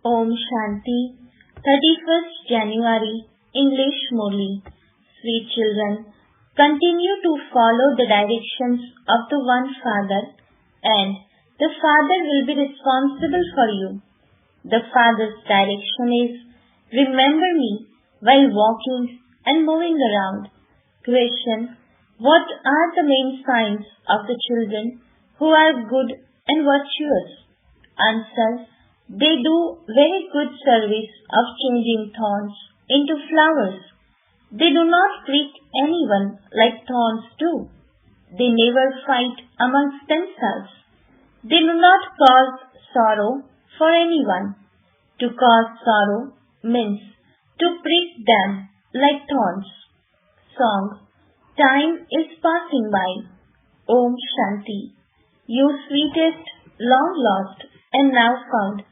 Om Shanti, 31st January, English Murli. Sweet children, continue to follow the directions of the One Father, and the Father will be responsible for you. The Father's direction is, remember me while walking and moving around. Question: what are the main signs of the children who are good and virtuous? Answer: they do very good service of changing thorns into flowers. They do not prick anyone like thorns do. They never fight amongst themselves. They do not cause sorrow for anyone. To cause sorrow means to prick them like thorns. Song: time is passing by. Om Shanti. You sweetest, long lost, and now found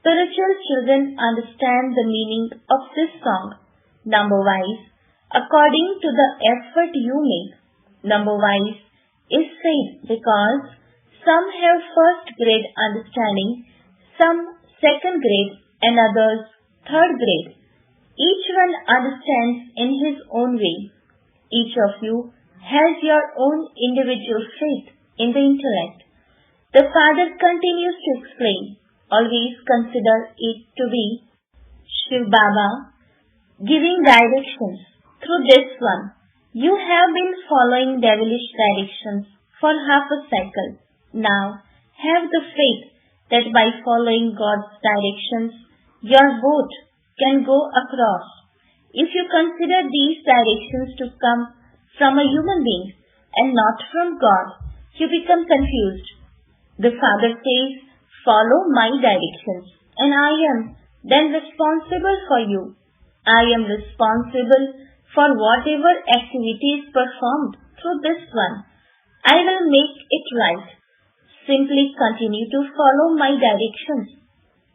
spiritual children understand the meaning of this song, number-wise, according to the effort you make. Number-wise is said because some have first grade understanding, some second grade, and others third grade. Each one understands in his own way. Each of you has your own individual faith in the intellect. The Father continues to explain. Always consider it to be Shiv Baba giving directions. Through this one, you have been following devilish directions for half a cycle. Now, have the faith that by following God's directions, your boat can go across. If you consider these directions to come from a human being and not from God, you become confused. The Father says, follow my directions, and I am then responsible for you. I am responsible for whatever activity is performed through this one. I will make it right. Simply continue to follow my directions.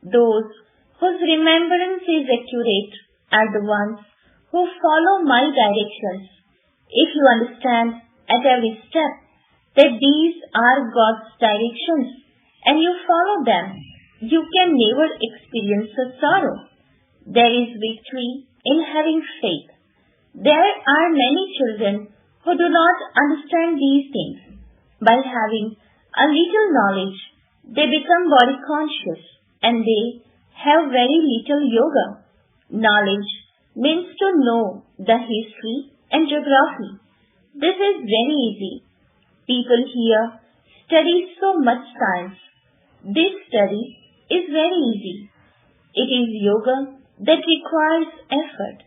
Those whose remembrance is accurate are the ones who follow my directions. If you understand at every step that these are God's directions, and you follow them, you can never experience a sorrow. There is victory in having faith. There are many children who do not understand these things. By having a little knowledge, they become body conscious and they have very little yoga. Knowledge means to know the history and geography. This is very easy. People here study so much science. This study is very easy. It is yoga that requires effort.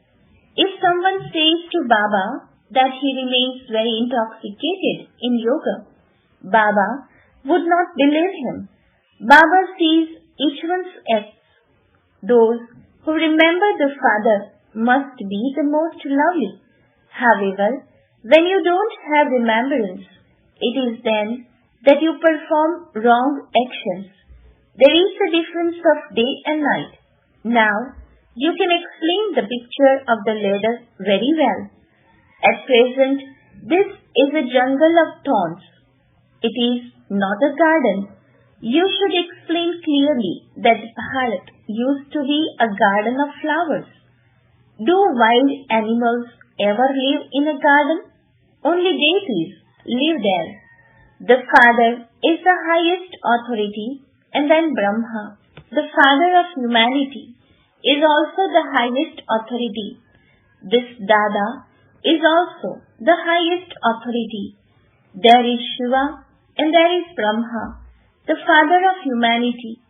If someone says to Baba that he remains very intoxicated in yoga, Baba would not believe him. Baba sees each one's acts. Those who remember the Father must be the most lovely. However, when you don't have remembrance, it is then that you perform wrong actions. There is a difference of day and night. Now, you can explain the picture of the ladder very well. At present, this is a jungle of thorns. It is not a garden. You should explain clearly that Bharat used to be a garden of flowers. Do wild animals ever live in a garden? Only deities live there. The Father is the highest authority, and then Brahma, the Father of humanity, is also the highest authority. This Dada is also the highest authority. There is Shiva and there is Brahma, the Father of humanity.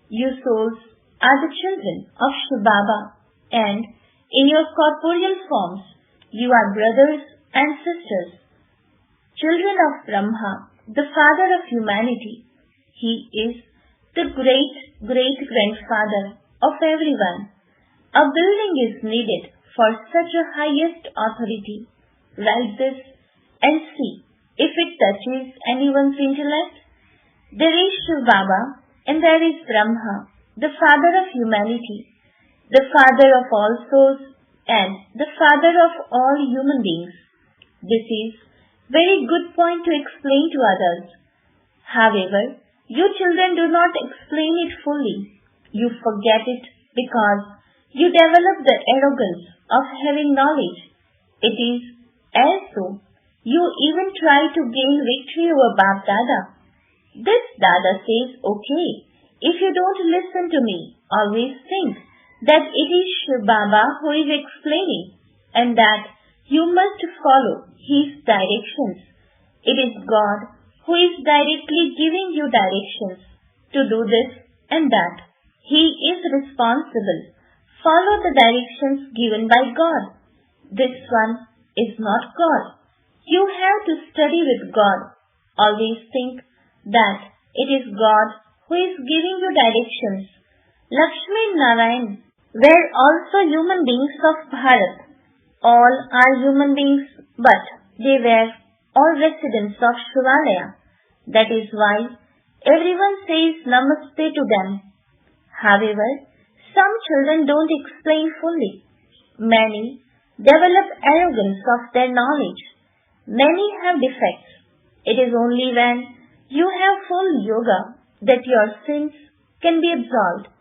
You souls are the children of Shiva Baba, and in your corporeal forms, you are brothers and sisters. Children of Brahma, the Father of humanity. He is the great-great-grandfather of everyone. A building is needed for such a highest authority. Write this and see if it touches anyone's intellect. There is Shiv Baba and there is Brahma, the Father of humanity, the Father of all souls and the Father of all human beings. This is very good point to explain to others. However, you children do not explain it fully. You forget it because you develop the arrogance of having knowledge. It is as though you even try to gain victory over Bab Dada. This Dada says, okay, if you don't listen to me, always think that it is Shiv Baba who is explaining and that you must follow his directions. It is God who is directly giving you directions to do this and that. He is responsible. Follow the directions given by God. This one is not God. You have to study with God. Always think that it is God who is giving you directions. Lakshmi and Narayan were also human beings of Bharat. All are human beings, but they were all residents of Shivalaya. That is why everyone says Namaste to them. However, some children don't explain fully. Many develop arrogance of their knowledge. Many have defects. It is only when you have full yoga that your sins can be absolved.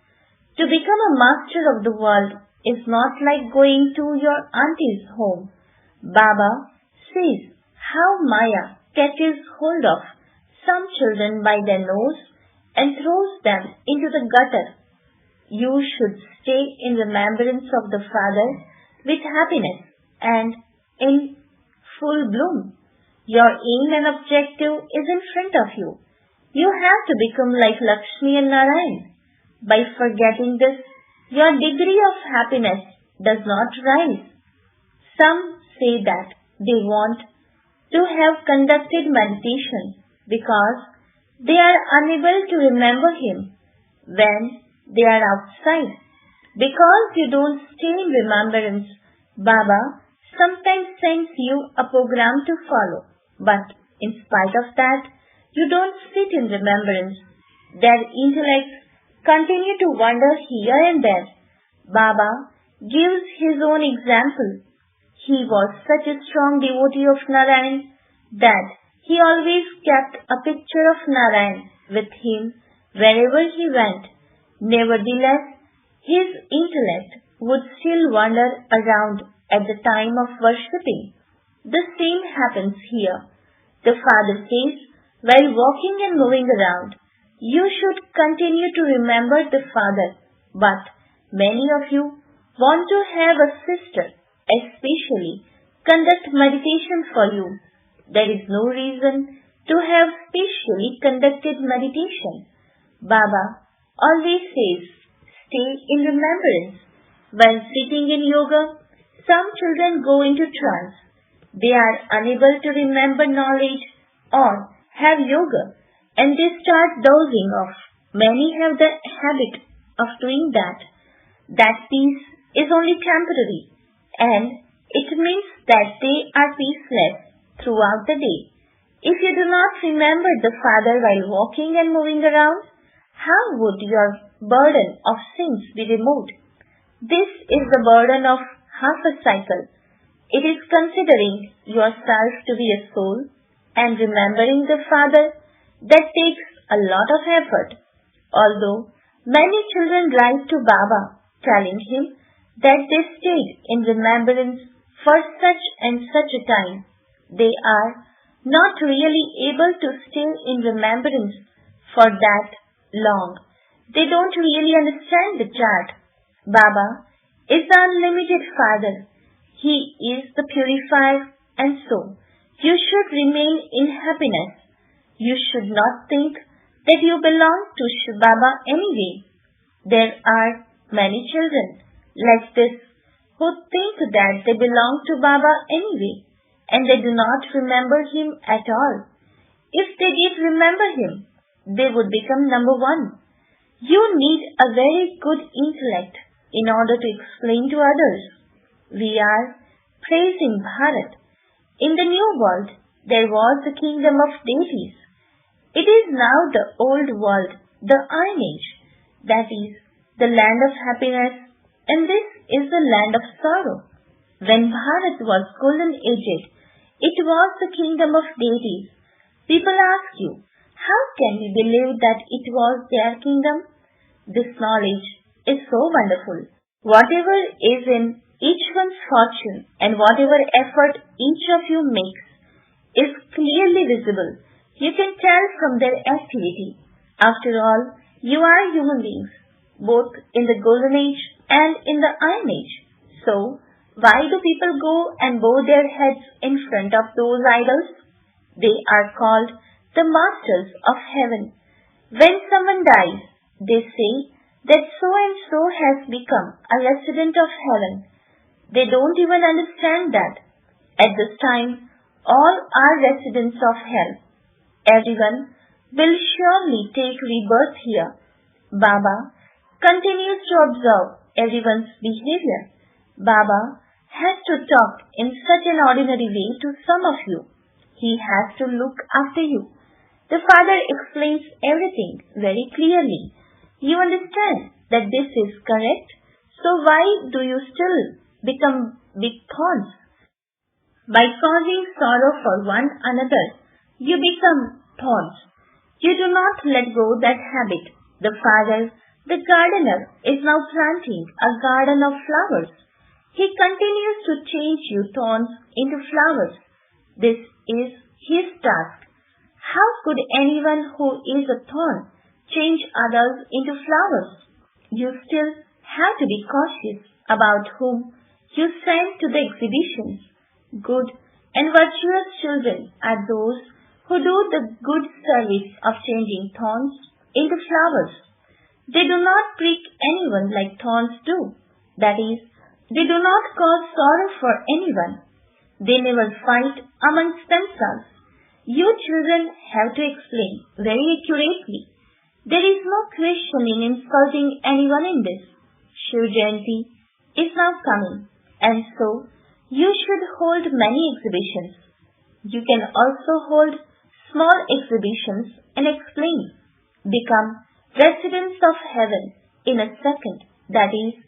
To become a master of the world is not like going to your auntie's home. Baba sees how Maya catches hold of some children by their nose and throws them into the gutter. You should stay in remembrance of the Father with happiness and in full bloom. Your aim and objective is in front of you. You have to become like Lakshmi and Narayan. By forgetting this, your degree of happiness does not rise. Some say that they want to have conducted meditation because they are unable to remember him when they are outside. Because you don't stay in remembrance, Baba sometimes sends you a program to follow. But in spite of that, you don't sit in remembrance. Their intellects continue to wander here and there. Baba gives his own example. He was such a strong devotee of Narayan that he always kept a picture of Narayan with him wherever he went. Nevertheless, his intellect would still wander around at the time of worshipping. The same happens here. The Father says, while walking and moving around, you should continue to remember the Father. But many of you want to have a sister, especially conduct meditation for you. There is no reason to have specially conducted meditation. Baba always says, stay in remembrance. When sitting in yoga, some children go into trance. They are unable to remember knowledge or have yoga and they start dozing off. Many have the habit of doing that. That peace is only temporary and it means that they are peaceless throughout the day. If you do not remember the Father while walking and moving around, how would your burden of sins be removed? This is the burden of half a cycle. It is considering yourself to be a soul and remembering the Father that takes a lot of effort. Although many children write to Baba telling him that they stayed in remembrance for such and such a time, they are not really able to stay in remembrance for that long. They don't really understand the chart. Baba is the unlimited Father. He is the purifier, and so you should remain in happiness. You should not think that you belong to Shiv Baba anyway. There are many children like this who think that they belong to Baba anyway and they do not remember him at all. If they did remember him, they would become number one. You need a very good intellect in order to explain to others. We are praising Bharat. In the new world, there was the kingdom of deities. It is now the old world, the Iron Age, that is, the land of happiness, and this is the land of sorrow. When Bharat was golden aged, it was the kingdom of deities. People ask you, how can we believe that it was their kingdom? This knowledge is so wonderful. Whatever is in each one's fortune and whatever effort each of you makes is clearly visible. You can tell from their activity. After all, you are human beings, both in the golden age and in the iron age. So, why do people go and bow their heads in front of those idols? They are called the masters of heaven. When someone dies, they say that so and so has become a resident of heaven. They don't even understand that at this time all are residents of hell. Everyone will surely take rebirth here. Baba continues to observe everyone's behavior. Baba has to talk in such an ordinary way to some of you. He has to look after you. The Father explains everything very clearly. You understand that this is correct, so why do you still become big thorns? By causing sorrow for one another, you become thorns. You do not let go that habit. The Father, the gardener, is now planting a garden of flowers. He continues to change you thorns into flowers. This is his task. How could anyone who is a thorn change others into flowers? You still have to be cautious about whom you send to the exhibitions. Good and virtuous children are those who do the good service of changing thorns into flowers. They do not prick anyone like thorns do. That is, they do not cause sorrow for anyone. They never fight amongst themselves. You children have to explain very accurately. There is no question in insulting anyone in this. Shiv Jayanti is now coming, and so you should hold many exhibitions. You can also hold small exhibitions and explain. Become residents of heaven in a second. That is,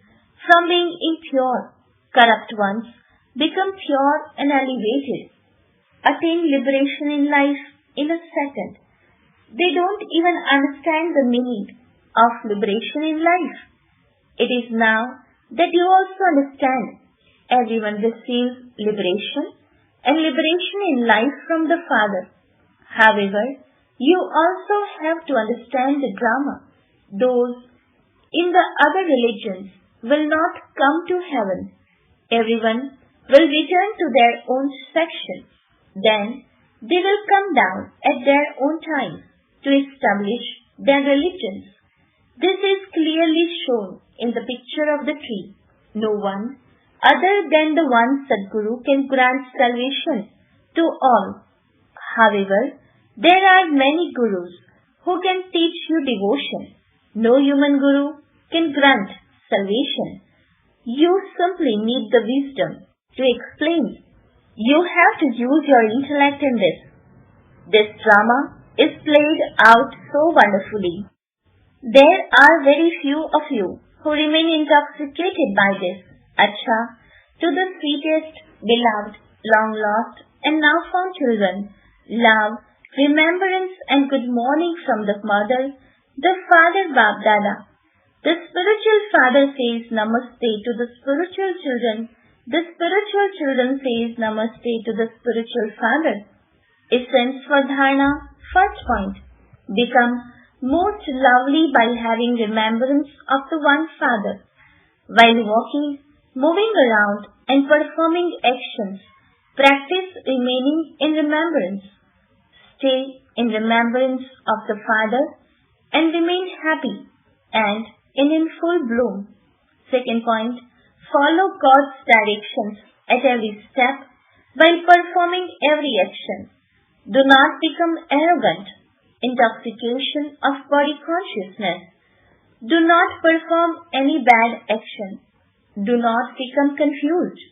from being impure, corrupt ones, become pure and elevated. Attain liberation in life in a second. They don't even understand the meaning of liberation in life. It is now that you also understand. Everyone receives liberation and liberation in life from the Father. However, you also have to understand the drama. Those in the other religions will not come to heaven. Everyone will return to their own section. Then they will come down at their own time to establish their religions. This is clearly shown in the picture of the tree. No one other than the one Sadguru can grant salvation to all. However, there are many gurus who can teach you devotion. No human guru can grant salvation. You simply need the wisdom to explain. You have to use your intellect in this. This drama is played out so wonderfully. There are very few of you who remain intoxicated by this. Acha, to the sweetest, beloved, long lost and now found children, love, remembrance and good morning from the mother, the father Bab Dada. The spiritual father says namaste to the spiritual children. The spiritual children says namaste to the spiritual father. Essence for dharana, first point. Become most lovely by having remembrance of the one Father. While walking, moving around and performing actions, practice remaining in remembrance. Stay in remembrance of the Father and remain happy and in full bloom. Second point. Follow God's directions at every step while performing every action. Do not become arrogant, intoxication of body consciousness. Do not perform any bad action. Do not become confused.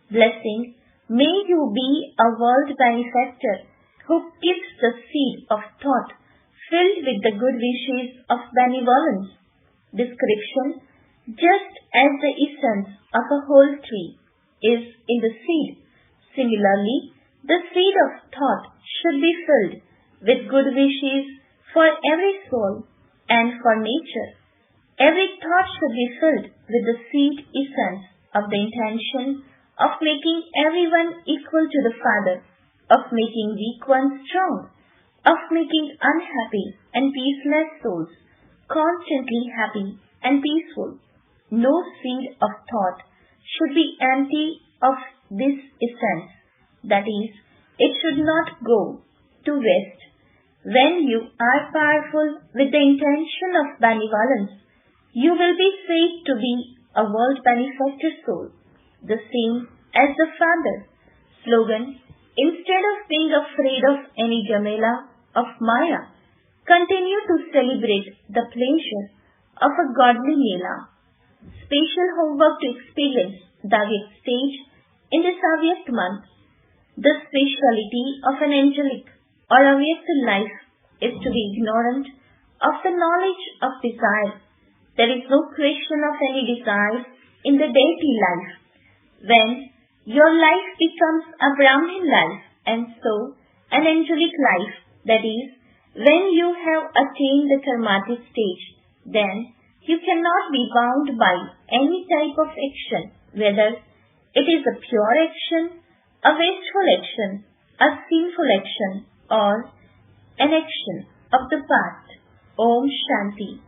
Blessing, may you be a world benefactor who keeps the seed of thought filled with the good wishes of benevolence. Description, just as the essence of a whole tree is in the seed, similarly, the seed of thought should be filled with good wishes for every soul and for nature. Every thought should be filled with the seed essence of the intention of making everyone equal to the Father, of making weak ones strong, of making unhappy and peaceless souls constantly happy and peaceful. No seed of thought should be empty of this essence, that is, it should not go to waste. When you are powerful with the intention of benevolence, you will be said to be a world benefactor soul, the same as the Father. Slogan: instead of being afraid of any Jamela of Maya, continue to celebrate the pleasure of a godly Mela. Special homework to experience the Avyakt stage in this Avyakt month. The speciality of an angelic or Avyakt life is to be ignorant of the knowledge of desire. There is no question of any desire in the deity life. When your life becomes a Brahmin life and so an angelic life, that is, when you have attained the karmatic stage, then you cannot be bound by any type of action, whether it is a pure action, a wasteful action, a sinful action, or an action of the past. Om Shanti.